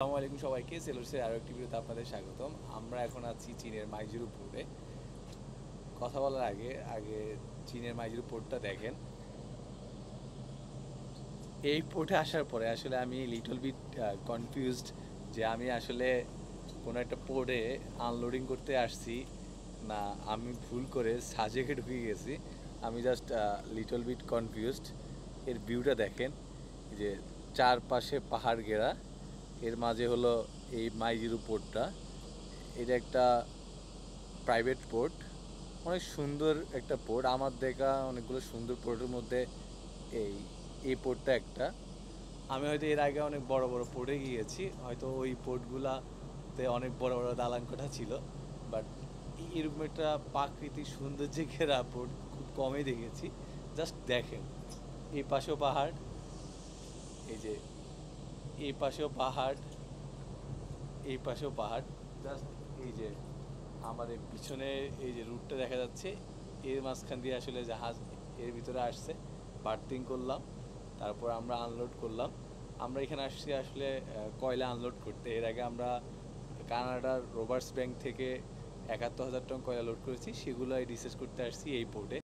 আসসালামু আলাইকুম সবাইকে, সেলুসের আরও একটি ভিডিওতে আপনাদের স্বাগতম। আমরা এখন আছি চীনের মাইজুরু পোর্টে। কথা বলার আগে আগে চীনের মাইজুরু পোর্টটা দেখেন। এই পোর্টে আসার পরে আসলে আমি লিটল বিট কনফিউজড যে আমি আসলে কোনো একটা পোর্টে আনলোডিং করতে আসছি না আমি ভুল করে সাজেকে ঢুকে গেছি। আমি জাস্ট লিটল বিট কনফিউজড। এর ভিউটা দেখেন, যে চারপাশে পাহাড় ঘেরা, এর মাঝে হলো এই মাইজুরু পোর্টটা। এটা একটা প্রাইভেট পোর্ট, অনেক সুন্দর একটা পোর্ট। আমার দেখা অনেকগুলো সুন্দর পোর্টের মধ্যে এই এই পোর্টটা একটা। আমি হয়তো এর আগে অনেক বড় বড় পোর্টে গিয়েছি, হয়তো ওই পোর্টগুলাতে অনেক বড় বড় দালান কোঠা ছিল, বাট এরকম একটা প্রাকৃতিক সৌন্দর্যে ঘেরা পোর্ট খুব কমই দেখেছি। জাস্ট দেখেন, এই পাশেও পাহাড়, এই যে এই পাশেও পাহাড়, এই পাশেও পাহাড়। জাস্ট এই যে আমার এই পিছনে এই যে রুটটা দেখা যাচ্ছে, এর মাঝখান দিয়ে আসলে জাহাজ এর ভিতরে আসছে। বার্থিং করলাম, তারপর আমরা আনলোড করলাম। আমরা এখানে আসছি আসলে কয়লা আনলোড করতে। এর আগে আমরা কানাডার রোবার্টস ব্যাংক থেকে ৭১,০০০ টন কয়লা লোড করেছি, সেগুলো রিসার্চ করতে আসছি এই পোর্টে।